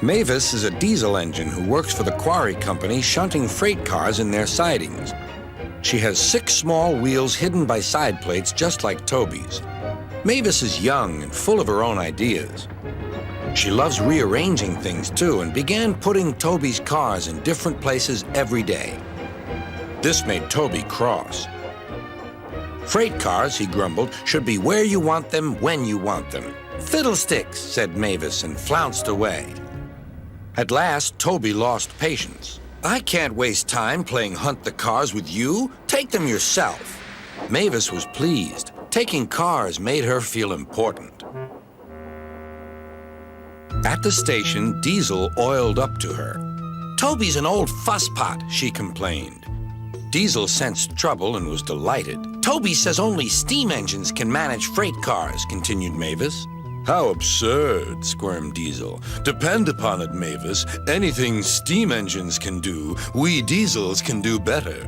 Mavis is a diesel engine who works for the quarry company shunting freight cars in their sidings. She has 6 small wheels hidden by side plates just like Toby's. Mavis is young and full of her own ideas. She loves rearranging things too and began putting Toby's cars in different places every day. This made Toby cross. Freight cars, he grumbled, should be where you want them, when you want them. Fiddlesticks, said Mavis and flounced away. At last, Toby lost patience. I can't waste time playing hunt the cars with you. Take them yourself. Mavis was pleased. Taking cars made her feel important. At the station, Diesel oiled up to her. Toby's an old fusspot, she complained. Diesel sensed trouble and was delighted. Toby says only steam engines can manage freight cars, continued Mavis. How absurd, squirmed Diesel. Depend upon it, Mavis. Anything steam engines can do, we diesels can do better.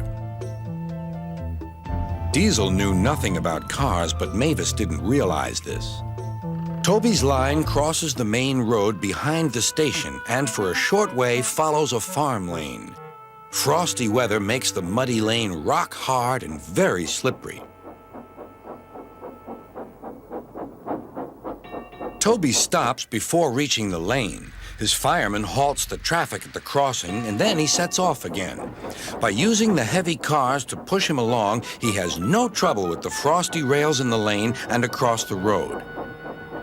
Diesel knew nothing about cars, but Mavis didn't realize this. Toby's line crosses the main road behind the station and for a short way follows a farm lane. Frosty weather makes the muddy lane rock hard and very slippery. Toby stops before reaching the lane. His fireman halts the traffic at the crossing, and then he sets off again. By using the heavy cars to push him along, he has no trouble with the frosty rails in the lane and across the road.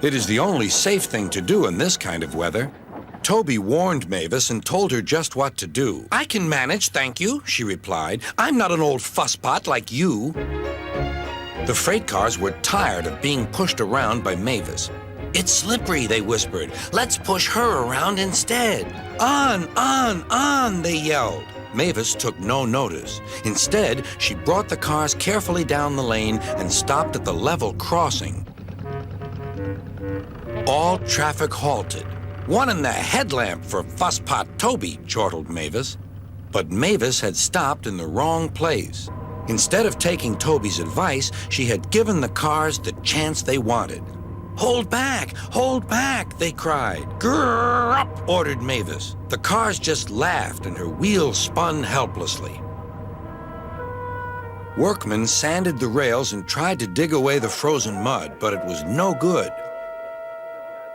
It is the only safe thing to do in this kind of weather. Toby warned Mavis and told her just what to do. I can manage, thank you, she replied. I'm not an old fusspot like you. The freight cars were tired of being pushed around by Mavis. It's slippery, they whispered. Let's push her around instead. On, they yelled. Mavis took no notice. Instead, she brought the cars carefully down the lane and stopped at the level crossing. All traffic halted. One in the headlamp for fusspot Toby, chortled Mavis. But Mavis had stopped in the wrong place. Instead of taking Toby's advice, she had given the cars the chance they wanted. Hold back, they cried. Grrr up, ordered Mavis. The cars just laughed and her wheels spun helplessly. Workmen sanded the rails and tried to dig away the frozen mud, but it was no good.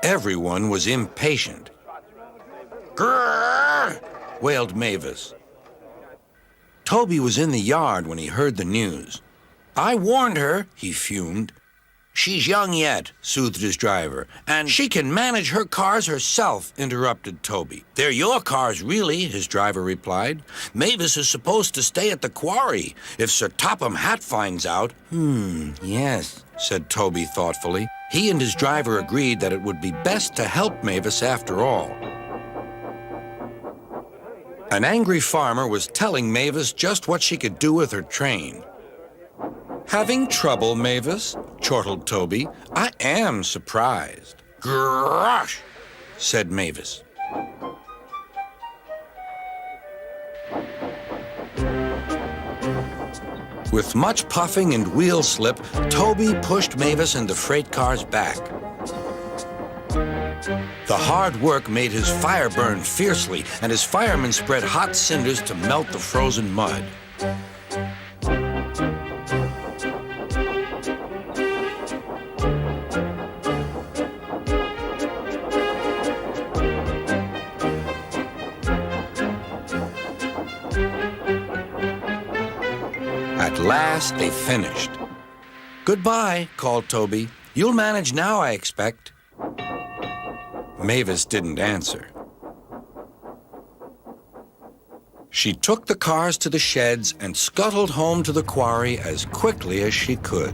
Everyone was impatient. Grrr, wailed Mavis. Toby was in the yard when he heard the news. I warned her, he fumed. She's young yet, soothed his driver, and she can manage her cars herself, interrupted Toby. They're your cars, really, his driver replied. Mavis is supposed to stay at the quarry. If Sir Topham Hatt finds out... Yes, said Toby thoughtfully. He and his driver agreed that it would be best to help Mavis after all. An angry farmer was telling Mavis just what she could do with her train. Having trouble, Mavis? Chortled Toby. I am surprised. Grosh, said Mavis. With much puffing and wheel slip, Toby pushed Mavis and the freight cars back. The hard work made his fire burn fiercely, and his firemen spread hot cinders to melt the frozen mud. At last, they finished. Goodbye, called Toby. You'll manage now, I expect. Mavis didn't answer. She took the cars to the sheds and scuttled home to the quarry as quickly as she could.